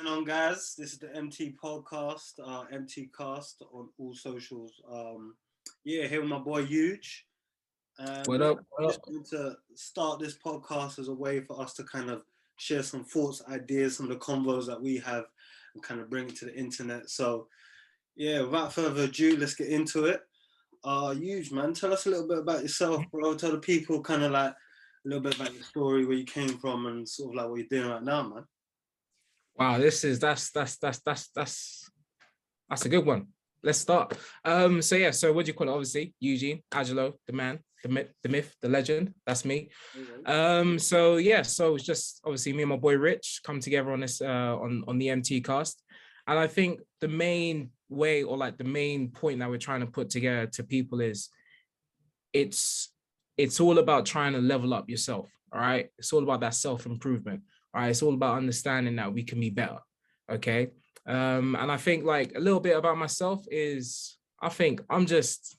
going on, guys? This is the MT podcast, MT Cast on all socials. Here with my boy Huge. What up? What Just up? want to start this podcast as a way for us to kind of share some thoughts, ideas, some of the convos that we have, and kind of bring it to the internet. So, without further ado, let's get into it. Huge, man, tell us a little bit about yourself, bro. Tell the people kind of like a little bit about your story, where you came from, and sort of like what you're doing right now, man. Wow, that's a good one. Let's start. So what do you call it? Obviously, Eugene Adjalo, the man, the myth, the legend. That's me. So it's just obviously me and my boy Rich come together on this on the MT cast. And I think the main way, or like the main point that we're trying to put together to people is it's all about trying to level up yourself. All right. It's all about that self-improvement. All right. It's all about understanding that we can be better. Okay. And I think like a little bit about myself is I think I'm just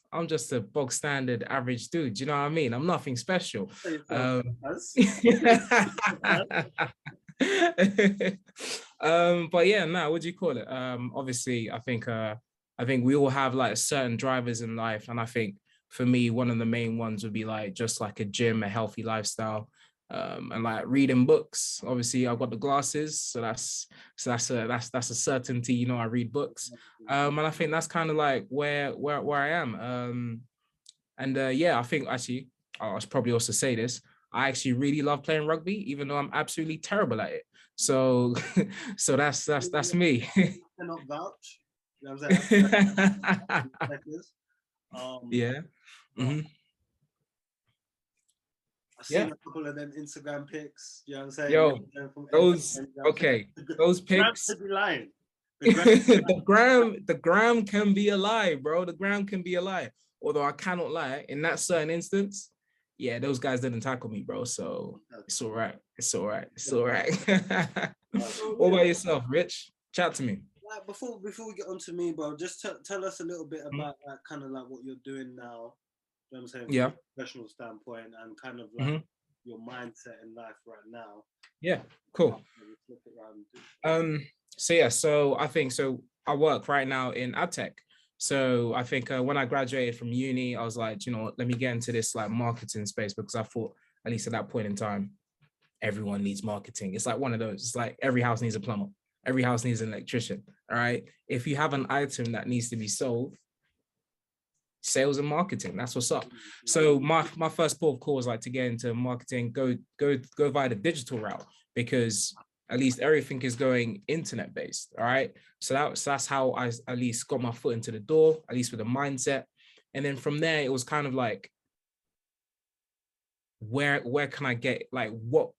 a bog standard average dude. You know what I mean? I'm nothing special. But yeah, no, what do you call it? Obviously, I think we all have like certain drivers in life, and I think for me, one of the main ones would be like just like a gym, a healthy lifestyle, and like reading books. Obviously, I've got the glasses, so that's a certainty. You know, I read books, and I think that's kind of like where I am. I think actually I should probably also say this. I actually really love playing rugby, even though I'm absolutely terrible at it. So, so that's me. Cannot vouch. You know what I'm saying? Yeah. Mm-hmm. I've seen a couple of them Instagram pics. You know what I'm saying? Yo, those pics. Could be lying. The gram can be a lie, bro. The gram can be a lie. Although I cannot lie, in that certain instance, yeah, those guys didn't tackle me, bro. So it's all right. It's all right. It's all right. What about yourself, Rich? Chat to me. Like before we get on to me, bro, just tell us a little bit about like kind of like what you're doing now. You know what I'm saying? From a professional standpoint and kind of like your mindset in life right now. Yeah, cool. So I work right now in ad tech. So I think when I graduated from uni, I was like, you know, let me get into this like marketing space, because I thought, at least at that point in time, everyone needs marketing. It's like one of those, it's like every house needs a plumber. Every house needs an electrician. All right. If you have an item that needs to be sold, sales and marketing, that's what's up. So my first port of call was like to get into marketing, go via the digital route, because at least everything is going internet based. All right. So that's how I at least got my foot into the door, at least with a mindset. And then from there, it was kind of like, where can I get what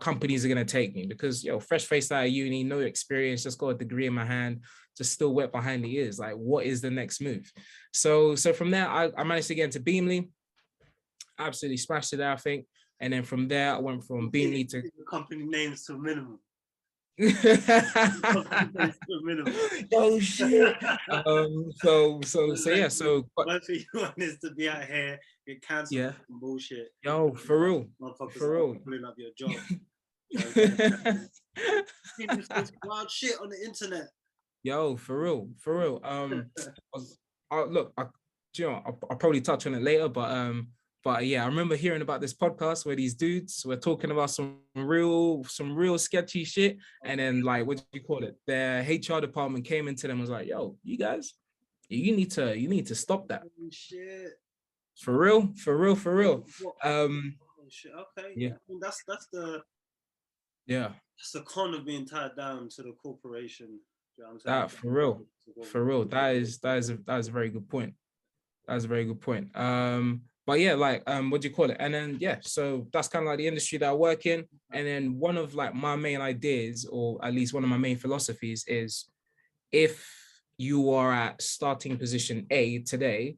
companies are going to take me? Because fresh faced out of uni, no experience, just got a degree in my hand, just still wet behind the ears. Like, what is the next move? So from there, I managed to get into Beamly, absolutely smashed it there, I think. And then from there, I went from Beamly to company names to a minimum. Oh shit. So one thing you want is to be out here, get cancelled for bullshit. Yo, for real. Pulling up your job. Wild shit on the internet. Yo, for real. I'll probably touch on it later, but yeah, I remember hearing about this podcast where these dudes were talking about some real sketchy shit. And then like, what do you call it? Their HR department came into them and was like, yo, you guys, you need to stop that. Oh, shit. For real. Oh, shit. Okay. Yeah. I mean, that's the con of being tied down to the corporation. You know what I'm saying? That for real. That is a very good point. That's a very good point. But yeah, like what do you call it? And then so that's kind of like the industry that I work in. And then one of like my main ideas, or at least one of my main philosophies, is if you are at starting position A today,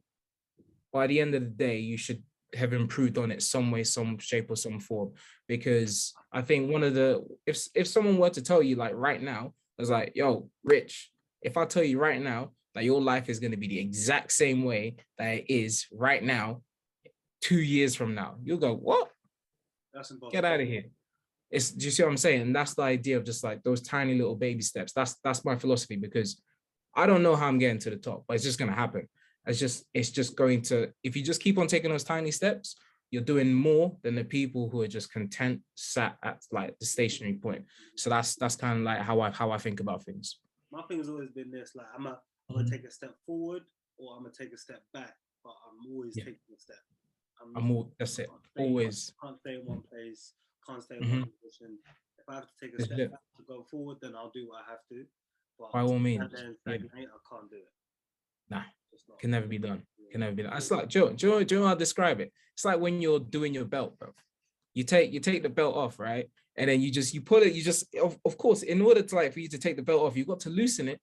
by the end of the day, you should have improved on it some way, some shape, or some form. Because I think one of the, if someone were to tell you like right now, I was like, yo, Rich, if I tell you right now that your life is going to be the exact same way that it is right now, 2 years from now, you'll go, what? That's impossible. Get out of here. do you see what I'm saying? And that's the idea of just like those tiny little baby steps. That's my philosophy, because I don't know how I'm getting to the top, but it's just gonna happen. It's just going to, if you just keep on taking those tiny steps, you're doing more than the people who are just content sat at like the stationary point. So that's kind of like how I think about things. My thing has always been this: like I'm gonna take a step forward, or I'm gonna take a step back, but I'm always taking a step. That's it. Always. Can't stay in one place. Can't stay in one position. If I have to take a step back to go forward, then I'll do what I have to. But by all means, I can't do it. Nah, can never be done. Can never be done. It's like, do you know how I describe it? It's like when you're doing your belt, bro. You take the belt off, right? And then you pull it, of course, in order to like for you to take the belt off, you've got to loosen it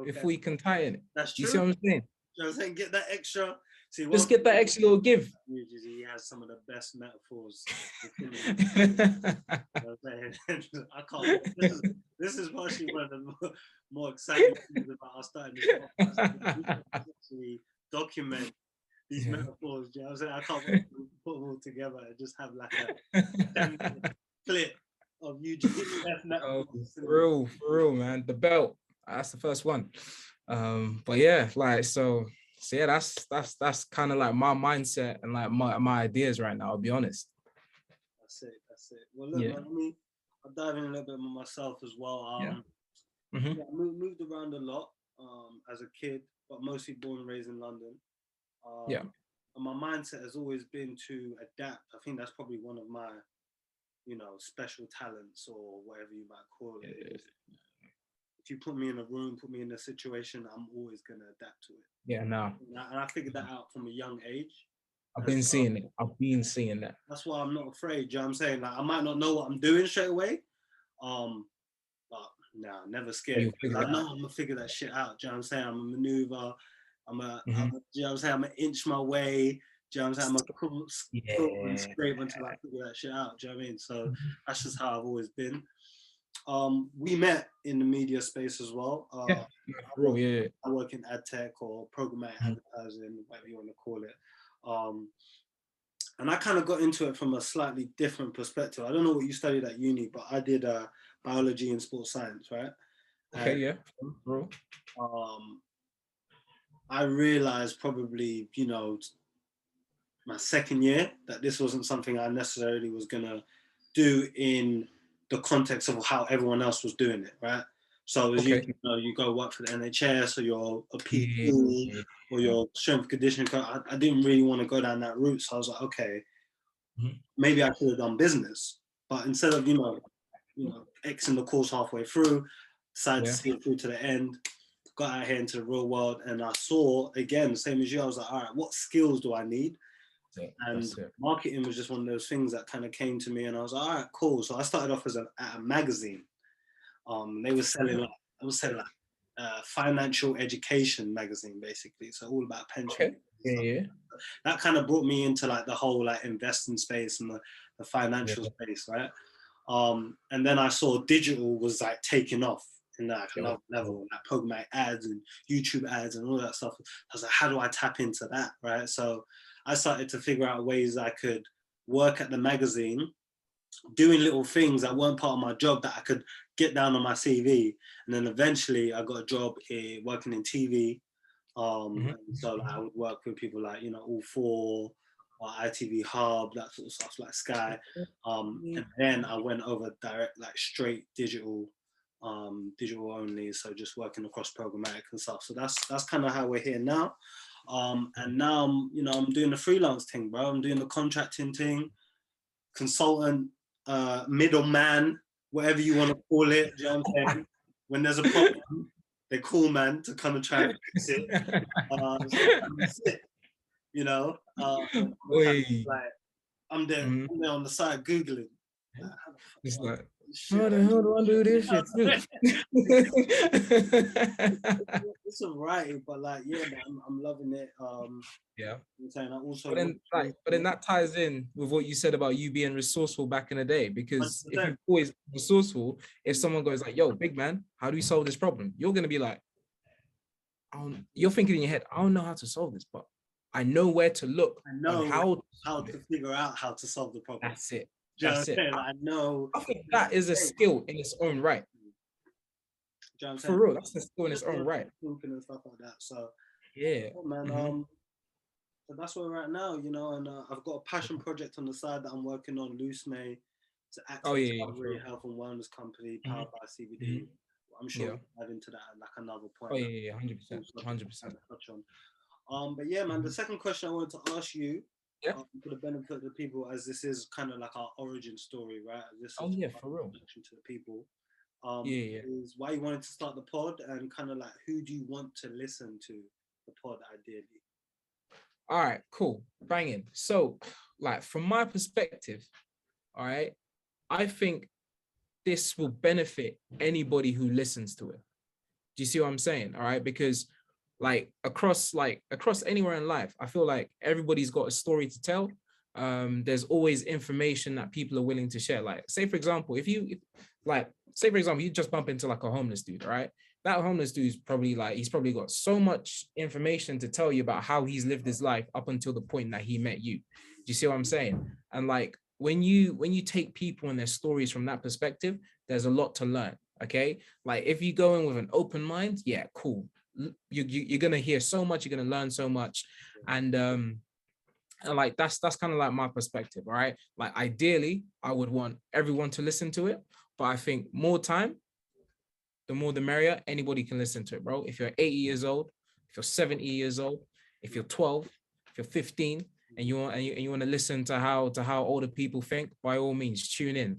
before you can tighten it. That's true. You see what I'm saying? You know what I'm saying? Get that extra. See, just get that extra little give. He has some of the best metaphors. You know what I'm saying? I can't. This is actually one of the more exciting things about us starting this podcast. Actually document these metaphors. You know what I'm saying? I can't wait to put them all together and just have like a clip of Eugene. For real, man. The belt. That's the first one. But yeah, like so yeah, that's kind of like my mindset and like my ideas right now. I'll be honest. That's it. Well, look, man, I'll dive in a little bit more myself as well. I moved around a lot as a kid, but mostly born and raised in London. And my mindset has always been to adapt. I think that's probably one of my, special talents or whatever you might call it. If you put me in a room, put me in a situation, I'm always going to adapt to it. Yeah, no. And I figured that out from a young age. I've been seeing that. That's why I'm not afraid. You know what I'm saying? Like, I might not know what I'm doing straight away. But nah, never scared. I know I'm going to figure that shit out. Do you know what I'm saying? I'm a maneuver. you know what I'm saying? I'm going to inch my way. Do you know what I'm saying? I'm going to crawl and scrape until I figure that shit out. Do you know what I mean? So that's just how I've always been. We met in the media space as well. I work in ad tech or programmatic advertising, whatever you want to call it. And I kind of got into it from a slightly different perspective. I don't know what you studied at uni, but I did biology and sports science, right? I realized probably, my second year that this wasn't something I necessarily was going to do in the context of how everyone else was doing it, right? So as you go work for the NHS or you're a PT or your strength conditioning coach, I didn't really want to go down that route. So I was like, okay, maybe I could have done business. But instead of, Xing the course halfway through, decided to see it through to the end, got out here into the real world, and I saw, again, same as you, I was like, all right, what skills do I need? And marketing was just one of those things that kind of came to me, and I was like, all right, cool. So I started off at a magazine. They were selling financial education magazine, basically. So all about pension. That kind of brought me into like the whole like investing space and the financial space, right? And then I saw digital was like taking off in that another level, like programmatic ads and YouTube ads and all that stuff. I was like, how do I tap into that, right? So I started to figure out ways I could work at the magazine, doing little things that weren't part of my job that I could get down on my CV. And then eventually I got a job working in TV. So like, I would work with people like, All 4, ITV Hub, that sort of stuff, like Sky. And then I went over direct, like straight digital only. So just working across programmatic and stuff. So that's kind of how we're here now. And now I'm doing the freelance thing, bro. I'm doing the contracting thing, consultant, middleman, whatever you want to call it. Do you know what I'm saying? When there's a problem, they call man to come and try and fix it. I'm there on the side Googling. It's like, how the hell do I do this shit too? It's alright, but like, yeah, man, I'm loving it. But then that ties in with what you said about you being resourceful back in the day, because 100%. If you're always resourceful, if someone goes like, yo, big man, how do we solve this problem? You're gonna be like, you're thinking in your head, I don't know how to solve this, but I know where to look. I know how to figure out how to solve the problem. That's it. you know what I'm That's it. saying? Like, I know. I think that is a skill in its own right. Do you know what I'm For saying? real, that's a skill in its Just own right. thinking and stuff like that. So, Yeah. yeah, man. So that's where we're at now, you know. And I've got a passion project on the side that I'm working on, Loose May. It's an Oh active yeah, recovery health and wellness company yeah. powered by CBD. Hmm. I'm sure Yeah. we'll dive into that at like another point. Oh yeah, 100%, Subject to 100%. touch on. But yeah, man, the second question I wanted to ask you, Yeah. for the benefit of the people, as this is kind of like our origin story, right? This Oh is yeah, our for real. introduction to the people. Yeah, yeah. Is why you wanted to start the pod and kind of like who do you want to listen to the pod ideally? All right, cool. Banging. So, like from my perspective, all right, I think this will benefit anybody who listens to it. Do you see what I'm saying? All right, because like across anywhere in life, I feel like everybody's got a story to tell. There's always information that people are willing to share. Like, say for example, say for example, you just bump into like a homeless dude, right? That homeless dude's probably like he's probably got so much information to tell you about how he's lived his life up until the point that he met you. Do you see what I'm saying? And like when you take people and their stories from that perspective, there's a lot to learn. Okay, like if you go in with an open mind, yeah, cool. You're gonna hear so much, you're gonna learn so much, and like that's kind of like my perspective, all right? Like ideally, I would want everyone to listen to it, but I think more time, the more the merrier. Anybody can listen to it, bro. If you're 80 years old, if you're 70 years old, if you're 12, if you're 15, and you want to listen to how older people think, by all means, tune in.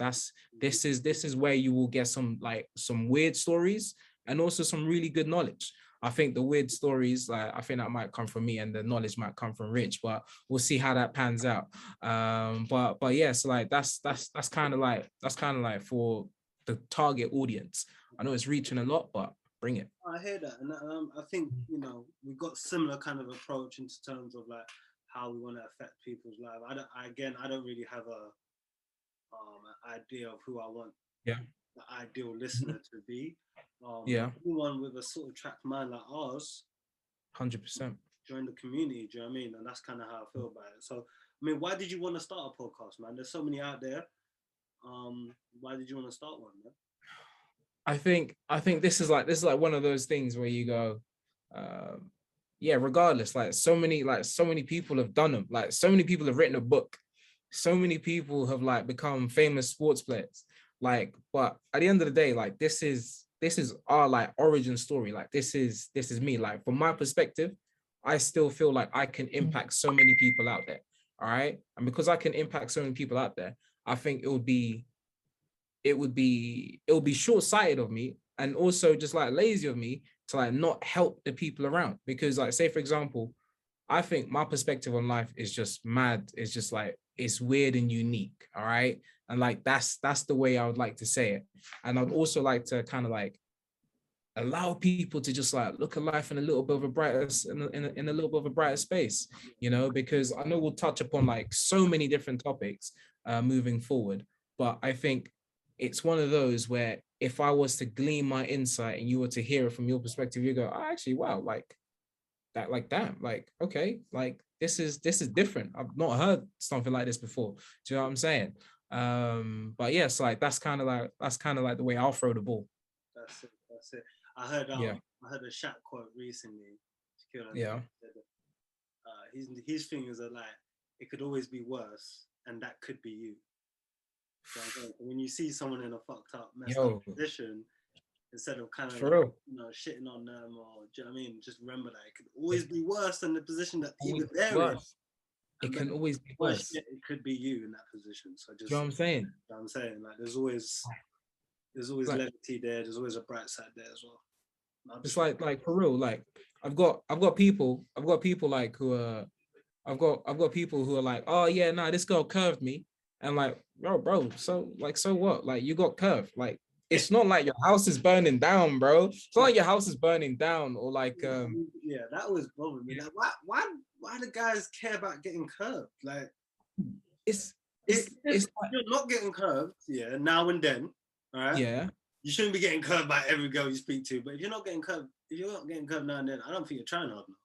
This is where you will get some weird stories and also some really good knowledge. I think the weird stories, like I think that might come from me, and the knowledge might come from Rich, but we'll see how that pans out. But yes, like that's kind of like for the target audience. I know it's reaching a lot, but bring it. I hear that, and I think you know we've got similar kind of approach in terms of like how we want to affect people's lives. I don't really have an idea of who I want Yeah. the ideal listener to be. Yeah. Anyone with a sort of tracked mind like ours, 100%. join the community. Do you know what I mean? And that's kind of how I feel about it. So, I mean, why did you want to start a podcast, man? There's so many out there. Why did you want to start one, man? I think this is like one of those things where you go, yeah, regardless, like so many people have done them, like so many people have written a book, so many people have like become famous sports players, like, but at the end of the day, like this is our like origin story. Like this is me. Like from my perspective, I still feel like I can impact so many people out there. All right. And because I can impact so many people out there, I think it would be short-sighted of me, and also just like lazy of me to like not help the people around. Because like, say for example, I think my perspective on life is just mad. It's just like it's weird and unique. All right. And like that's the way I would like to say it. And I'd also like to kind of like allow people to just like look at life in a little bit of a brighter in a little bit of a brighter space, because I know we'll touch upon like so many different topics moving forward, but I think it's one of those where if I was to glean my insight and you were to hear it from your perspective, you go, oh, actually, wow, like that, like damn, like okay, like this is different. I've not heard something like this before. Do you know what I'm saying? But yes, like that's kind of like the way I'll throw the ball. That's it. That's it. I heard Yeah. I heard a Shaq quote recently. Yeah. His thing is that like it could always be worse, and that could be you. So when you see someone in a fucked up, messed up Yo, position, instead of kind of for like real. shitting on them, or do you know what I mean? Just remember that it could always be worse than the position that Always even they're in. worse. It And then can always be worse worse. yet, it could be you in that position. So Do you know what I'm saying? you know what I'm saying, like there's always Like levity there. There's always a bright side there as well. it's like for real. Like I've got people like who are I've got people who are like, oh yeah, nah, this girl curved me. And like, bro, so what? Like you got curved. Like it's not like your house is burning down, bro. It's not like your house is burning down or like Yeah, that always bothered me. Like, why do guys care about getting curved? Like, it's if it's like, you're not getting curved, yeah, now and then, all right, yeah. you shouldn't be getting curved by every girl you speak to. But if you're not getting curved now and then, I don't think you're trying hard enough.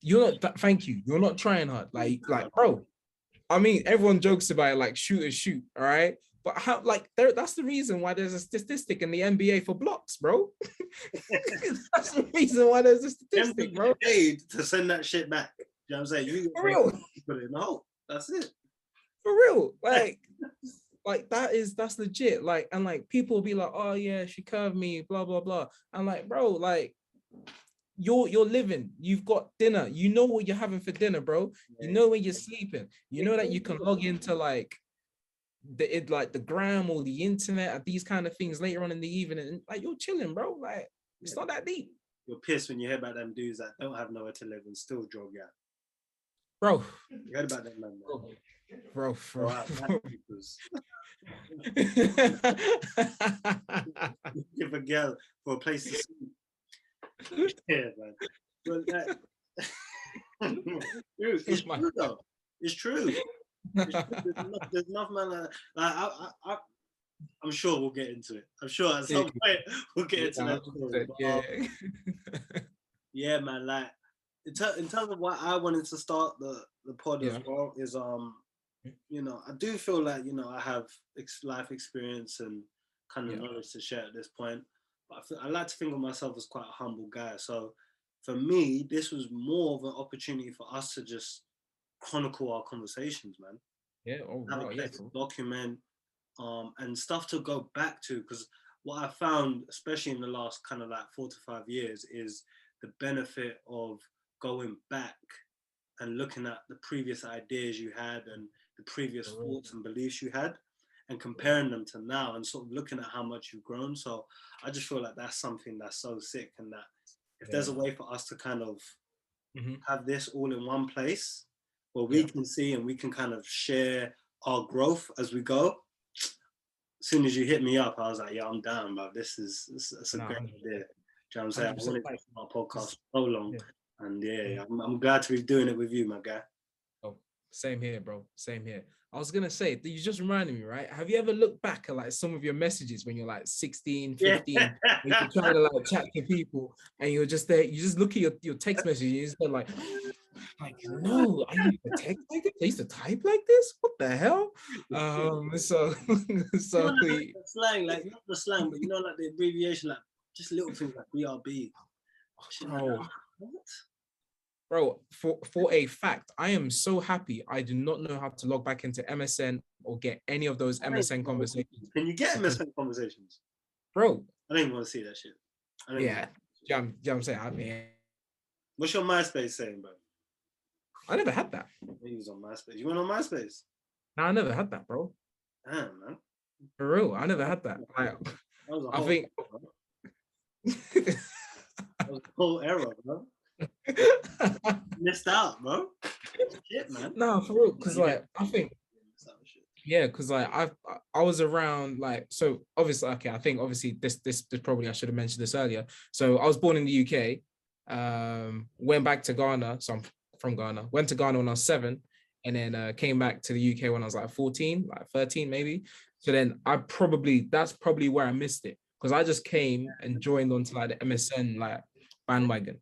You're not thank you. You're not trying hard. Like, bro, I mean, everyone jokes about it, like shoot or shoot, all right? But how, like, that's the reason why there's a statistic in the NBA for blocks, bro. That's the reason why there's a Them statistic, people bro. get paid to send that shit back. You know what I'm saying? You get For paid real, to put it in the hole. That's it. for real. Like that's legit. Like, and like people will be like, oh yeah, she curved me, blah blah blah. I'm like, bro, like you're living, you've got dinner, you know what you're having for dinner, bro. You know where you're sleeping. You know that you can log into like the gram or the internet at these kind of things later on in the evening. And, like you're chilling, bro. Like it's not that deep. You're pissed when you hear about them dudes that don't have nowhere to live and still drug out. Bro. You heard about that man, bro. Give a girl for a place to sleep. Yeah, man. But that, it's true though. It's true. There's enough man like I'm sure we'll get into it. I'm sure at some point we'll get into that story. But, yeah, man. Like in terms of why I wanted to start the pod as well is you know, I do feel like, you know, I have life experience and kind of knowledge to share at this point, but I like to think of myself as quite a humble guy. So for me, this was more of an opportunity for us to just chronicle our conversations, man. Yeah, have a place to document and stuff to go back to, because what I found, especially in the last kind of like 4 to 5 years, is the benefit of going back and looking at the previous ideas you had and the previous thoughts and beliefs you had and comparing them to now and sort of looking at how much you've grown. So I just feel like that's something that's so sick, and that if there's a way for us to kind of have this all in one place where we can see and we can kind of share our growth as we go. As soon as you hit me up, I was like, yeah, I'm down, but this is a great idea. Do you know what I'm saying? I wanted to do our podcast so long. And I'm glad to be doing it with you, my guy. Oh, same here, bro. Same here. I was gonna say, you just reminded me, right? Have you ever looked back at like some of your messages when you're like 16, 15, and you're trying to like chat to people, and you're just there, you just look at your text messages, and like, no, I used to text like this. I used to type like this. What the hell? So the slang, like not the slang, but you know, like the abbreviation, like just little things like BRB. Bro, for a fact, I am so happy I do not know how to log back into MSN or get any of those MSN conversations. Can you get MSN conversations? Bro. I don't even want to see that shit. Yeah, I'm saying. I mean, what's your MySpace saying, bro? I never had that. He was on MySpace. You went on MySpace? No, I never had that, bro. Damn, man. For real, I never had that. I think that was a whole era, bro. Missed out, bro. Shit, man. No, for real, because like I think, because like I was around like, so obviously, okay, I think obviously this probably I should have mentioned this earlier. So I was born in the UK, went back to Ghana, so I'm from Ghana. Went to Ghana when I was 7, and then came back to the UK when I was like 14, like 13 maybe. So then that's probably where I missed it, because I just came and joined onto like the MSN like bandwagon.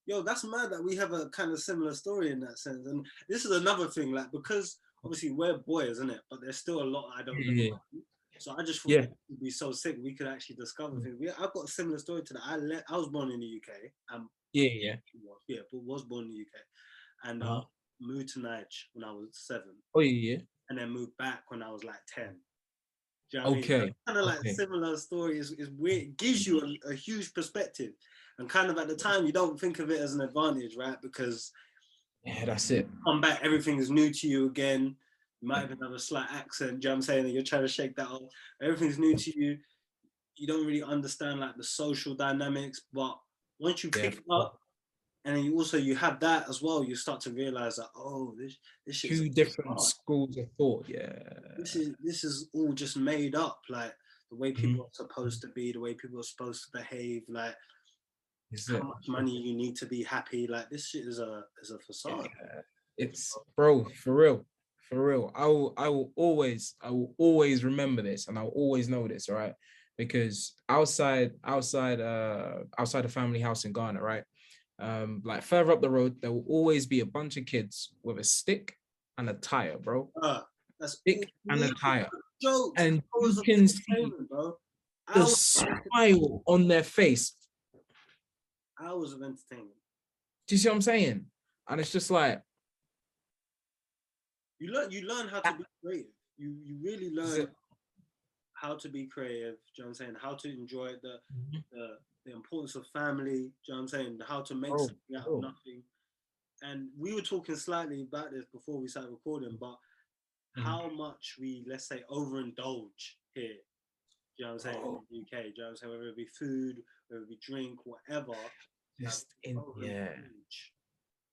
Yo, that's mad that we have a kind of similar story in that sense. And this is another thing, like, because obviously we're boys, isn't it? But there's still a lot I don't know. So I just thought it would be so sick we could actually discover things. I've got a similar story to that. I was born in the UK. But was born in the UK, and moved to Niger when I was 7. And then moved back when I was like 10. Do you know what I mean? Kind of like similar stories is weird. It gives you a huge perspective, and kind of at the time you don't think of it as an advantage, right? Because that's it. Come back, everything is new to you again. You might even have a slight accent. Do you know what I'm saying? And you're trying to shake that off. Everything's new to you. You don't really understand like the social dynamics, but once you pick it up, and then you have that as well, you start to realize that this is 2 different schools of thought. This is all just made up, like the way people are supposed to be, the way people are supposed to behave, like how much money you need to be happy. Like this shit is a facade. It's bro, for real. I will always remember this, and I'll always know this, right? Because outside the family house in Ghana, right? Like further up the road, there will always be a bunch of kids with a stick and attire, bro. That's Dick all and we attire. jokes, And hours you of can see entertainment, bro. the Hours, smile on their face. hours of entertainment. Do you see what I'm saying? And it's just like You learn how to be creative. You really learn how to be creative. Do you know what I'm saying? How to enjoy the importance of family. Do you know what I'm saying? How to make something out of nothing. And we were talking slightly about this before we started recording, but how much we, let's say, overindulge here. Do you know what I'm saying? In the UK, do you know what I'm saying? Whether it be food, whether it be drink, whatever. just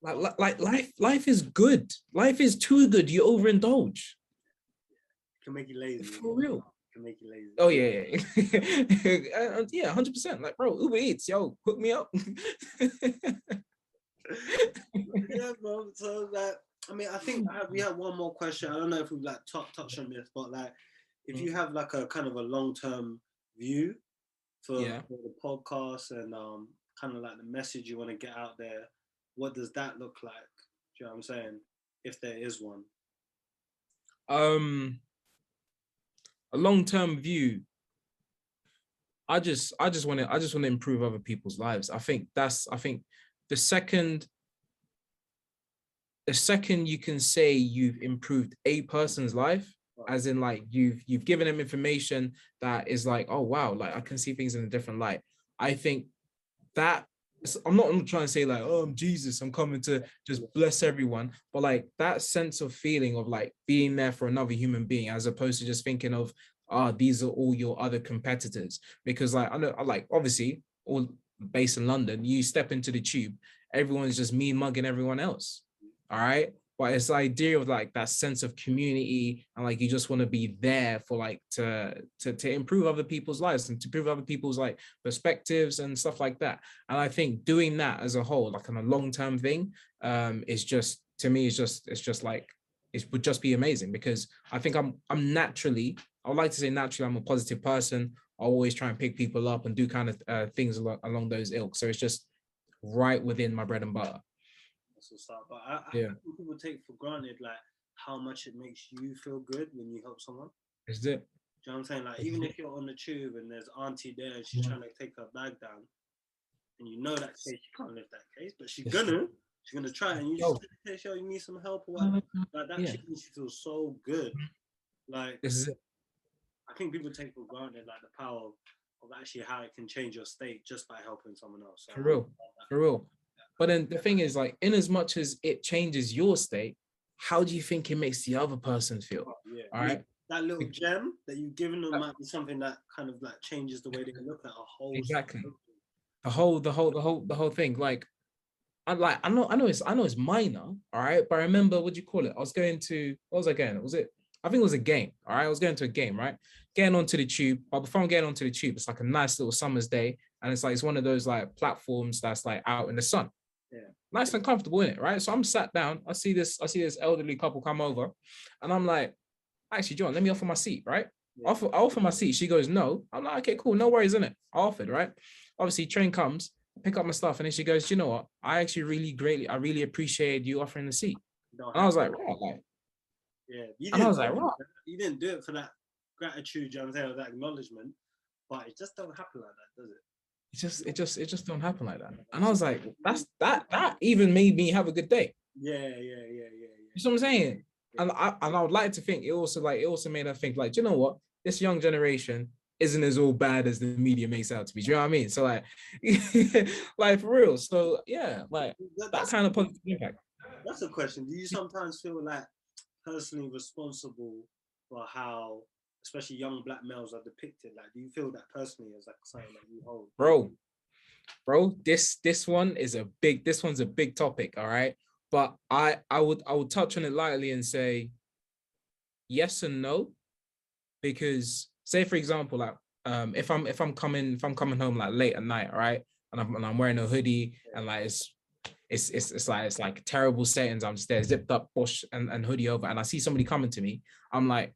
like life is good. Life is too good. You overindulge. It can make you lazy. For real. It can make you lazy. Oh yeah. Yeah, 100%. Like, bro, Uber Eats, yo, hook me up. Yeah, bro. So like, I mean, I think we have one more question. I don't know if we've like touched on this, but like, if you have like a kind of a long-term view for the podcast and kind of like the message you want to get out there, what does that look like? Do you know what I'm saying? If there is one. A long-term view. I just want to improve other people's lives. I think the second you can say you've improved a person's life, as in like you've given them information that is like, oh wow, like I can see things in a different light. I think that I'm not trying to say like, oh, I'm Jesus, I'm coming to just bless everyone, but like that sense of feeling of like being there for another human being, as opposed to just thinking of, these are all your other competitors. Because like I know, like obviously, all based in London, you step into the tube, everyone's just mean mugging everyone else. All right. But it's the idea of like that sense of community, and like you just want to be there for like to improve other people's lives and to improve other people's like perspectives and stuff like that. And I think doing that as a whole, like on a long-term thing, is just, to me, it's just like, it would just be amazing. Because I think I'm naturally, I would like to say naturally, I'm a positive person. I always try and pick people up and do kind of things along those ilk. So it's just right within my bread and butter. But I think people take for granted like how much it makes you feel good when you help someone. Is it? Do you know what I'm saying? Like, even if you're on the tube and there's auntie there and she's trying to take her bag down, and you know that case, she can't lift that case, but she's gonna try, and you just say, "Yo, you need some help or what?" Like that shit makes you feel so good. Like, this is it. I think people take for granted like the power of actually how it can change your state just by helping someone else. So, for real. But then the thing is, like, in as much as it changes your state, how do you think it makes the other person feel? All right. That little gem that you've given them might be something that kind of like changes the way they look at a whole. Exactly. The whole thing. Like, I know it's minor. All right. But I remember, what do you call it? I was going to, what was I going? I think it was a game. All right. I was going to a game, right? Getting onto the tube. But before I'm getting onto the tube, it's like a nice little summer's day. And it's like, it's one of those like platforms that's like out in the sun. Yeah. Nice and comfortable in it, right? So I'm sat down. I see this elderly couple come over, and I'm like, actually, John, let me offer my seat, right? Yeah. I offer my seat. She goes, no. I'm like, okay, cool, no worries, innit? I offered, right? Obviously, train comes, pick up my stuff, and then she goes, you know what? I really appreciate you offering the seat. And I was like, right, like, yeah. And I was like, right. You didn't do it for that gratitude, you know what I'm saying, or that acknowledgement, but it just don't happen like that, does it? It just don't happen like that. And I was like, that even made me have a good day. Yeah. You know what I'm saying? And I would like to think it also made her think like, you know what? This young generation isn't as all bad as the media makes out to be. Do you know what I mean? So like, like for real. So yeah, like that kind of positive impact. That's a question. Do you sometimes feel like personally responsible for how, especially young black males, are depicted? Like, do you feel that personally as like something that you hold? Bro, this one's a big topic, all right? But I would touch on it lightly and say yes and no. Because say for example, like if I'm coming home like late at night, all right, and I'm wearing a hoodie and like it's like terrible settings, I'm just there zipped up, bush and hoodie over, and I see somebody coming to me, I'm like,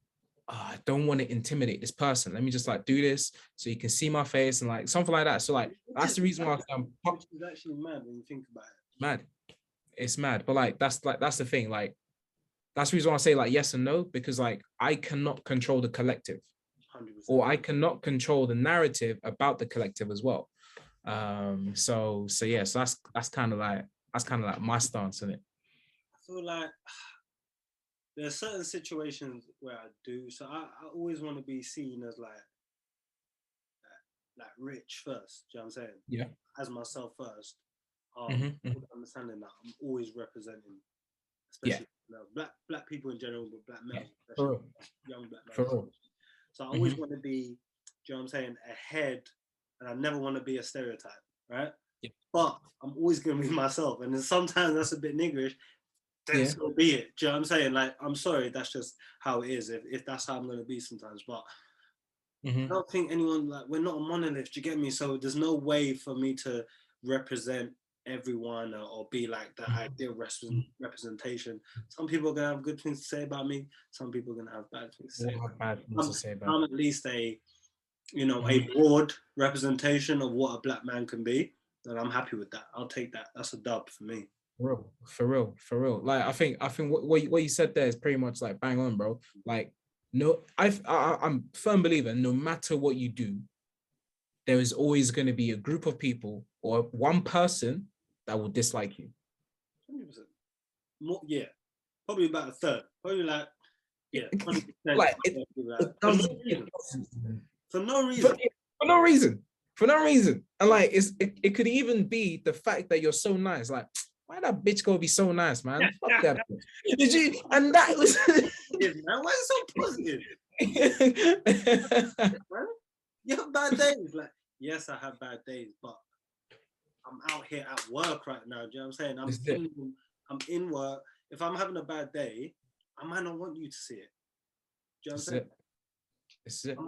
I don't want to intimidate this person. Let me just like do this so you can see my face and like something like that. So like that's the reason why which is actually mad when you think about it. It's mad. But like that's the thing. Like that's the reason why I say like yes and no, because like I cannot control the collective, 100%. or I cannot control the narrative about the collective as well. So yeah, so that's kind of like my stance on it. I feel like there's certain situations where I do. So I always want to be seen as like rich first. Do you know what I'm saying? Yeah. As myself first. Mm-hmm. Understanding that I'm always representing, Yeah. especially black people in general, but black Yeah. males, For especially real. young black For males. real. So I always Mm-hmm. want to be, do you know what I'm saying, ahead, and I never want to be a stereotype, right? Yeah. But I'm always gonna be myself, and then sometimes that's a bit niggerish. Then Yeah. so be it. Do you know what I'm saying? Like, I'm sorry, that's just how it is. If that's how I'm gonna be sometimes, but I Mm-hmm. don't think anyone like we're not a monolith. Do you get me? So there's no way for me to represent everyone or be like the ideal representation. Some people are gonna have good things to say about me. Some people are gonna have bad things to say We'll about have bad me. things to say about I'm it. at least a a Mhm. broad representation of what a black man can be, and I'm happy with that. I'll take that. That's a dub for me. For real, for real, for real. Like I think what you said there is pretty much like bang on, bro. Like no, I'm a firm believer. No matter what you do, there is always going to be a group of people or one person that will dislike you. 100%. More, yeah, probably about a third. Probably like yeah, 20%. Like it For no doesn't, it reason. doesn't For no for, reason. for no reason. For no reason. And like it could even be the fact that you're so nice. Like, why that bitch gonna be so nice, man? Fuck that bitch. Did you? And that was Man, why is it so positive? Man, you have bad days. Like, yes, I have bad days, but I'm out here at work right now. Do you know what I'm saying? I'm in work. If I'm having a bad day, I might not want you to see it. Do you know what I'm This is saying? it. This is it.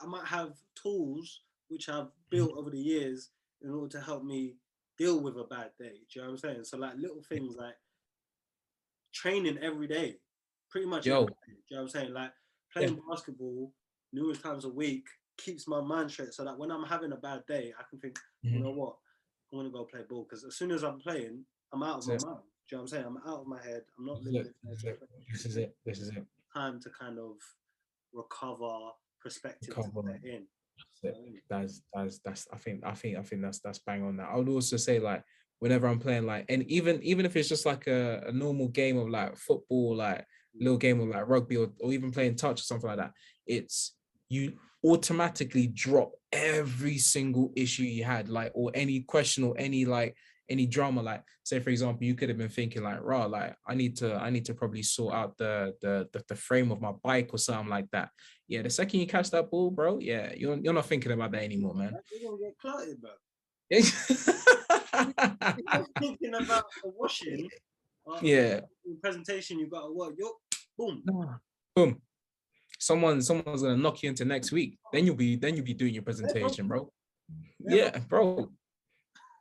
I might have tools which I've built over the years in order to help me deal with a bad day. Do you know what I'm saying? So like little things like training every day, pretty much every Yo, day. Do you know what I'm saying? Like yeah. playing basketball numerous times a week keeps my mind straight so that when I'm having a bad day, I can think, you know what, I want to go play ball because as soon as I'm playing, I'm out of my This is it. mind. Do you know what I'm saying? I'm out of my head. I'm not This is living it. in This is there. it. This is it. This is it. Time to kind of recover, perspective to Come on. set in. That's I think that's bang on that. I would also say like whenever I'm playing like and even if it's just like a normal game of like football, like little game of like rugby or even playing touch or something like that, it's you automatically drop every single issue you had, like or any question or any drama. Like say for example, you could have been thinking like, rah, like I need to probably sort out the frame of my bike or something like that. Yeah, the second you catch that ball, bro, yeah, you're not thinking about that anymore, man. You're gonna get clotted, bro. You're not thinking about the washing Yeah. presentation. You got to work. Yo, boom. Boom. Someone's gonna knock you into next week. Then you'll be doing your presentation, bro. Never. Yeah, bro.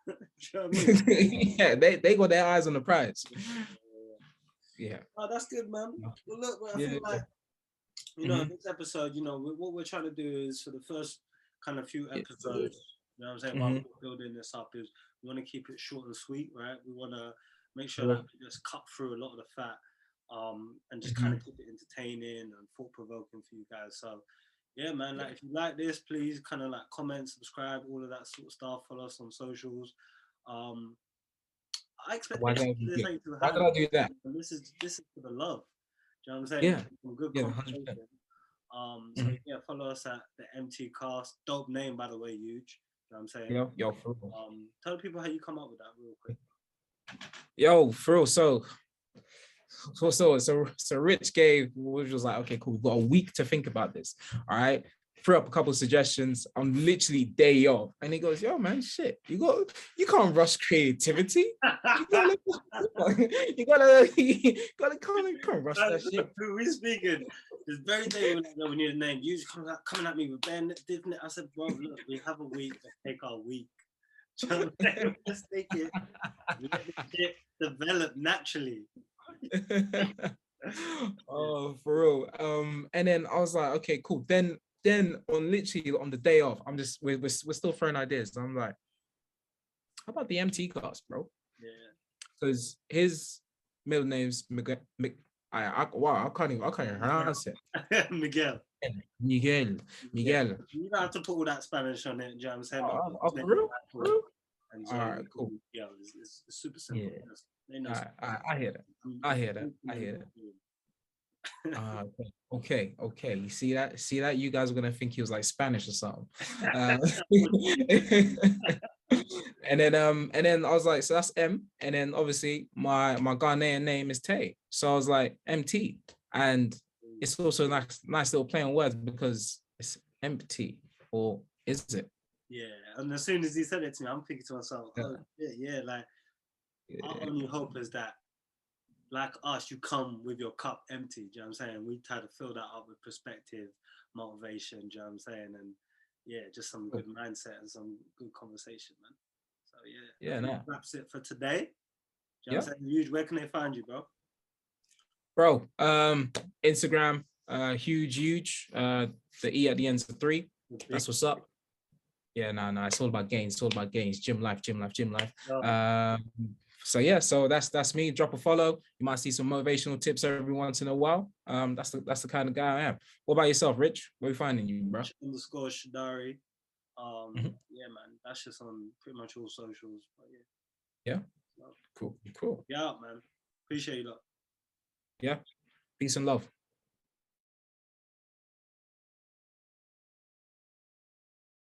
Do you know what I mean? Yeah, they got their eyes on the prize. Yeah. Oh, that's good, man. Well, look, I Yeah. feel like Mhm. this episode, what we're trying to do is for the first kind of few Yeah. episodes, you know what I'm saying, while Mhm. we're building this up, is we want to keep it short and sweet, right? We want to make sure that Bro. we just cut through a lot of the fat, and just kind Mhm. of keep it entertaining and thought provoking for you guys. So, yeah, man, like if you like this, please kind of like comment, subscribe, all of that sort of stuff. Follow us on socials. Um, I expect Why did I do this that? ain't to Why have did I do that? and this is for the love. Do you know what I'm saying? Yeah. Some good Yeah, 100%. conversation. So yeah, follow us at the MT Cast. Dope name, by the way, huge. You know what I'm saying? Yo, for real. Tell people how you come up with that real quick. Yo, for real. So Rich gave, which was like, okay, cool. We've got a week to think about this. All right. Threw up a couple of suggestions on literally day off. And he goes, yo, man, shit. You can't rush creativity. You gotta can't rush that shit. We speaking. This very day when we need a name, you just coming at me with Ben, didn't it? I said, bro, look, we have a week. Let's take our week. Let's take it. Let the shit develop naturally. Oh, for real. And then I was like, okay, cool. Then on literally on the day off, we're still throwing ideas. I'm like, how about the MT cast, bro? Yeah. Because his middle name's Wow, I can't even pronounce it. Miguel. Miguel. Yeah. Miguel. You don't have to put all that Spanish on it, you know what I'm saying? Oh, for real? For real? And All right, cool. yeah, it's super simple. Yeah. They know. I hear that. I hear that. I hear that. Okay. You see that? See that? You guys are gonna think he was like Spanish or something. And then I was like, so that's M. And then obviously my Ghanaian name is Tay. So I was like MT. And it's also a nice little play on words because it's empty, or is it? Yeah. And as soon as he said it to me, I'm thinking to myself, oh yeah, like our only hope is that, like us, you come with your cup empty. Do you know what I'm saying? We try to fill that up with perspective, motivation. Do you know what I'm saying? And yeah, just some good mindset and some good conversation, man. So Yeah, no. Wraps it for today. Do you know Yeah, what I'm saying? Huge. Where can they find you, bro? bro. Instagram, huge. The E at the end is 3. That's what's up. Yeah, no. It's all about gains. It's all about gains. Gym life. So yeah, so that's me. Drop a follow. You might see some motivational tips every once in a while. That's the kind of guy I am. What about yourself, Rich? Where are we finding you, bro? Underscore Shadare. Mm-hmm. Yeah, man. That's just on pretty much all socials. But yeah. Cool. Yeah, man. Appreciate you, lot. Yeah. Peace and love.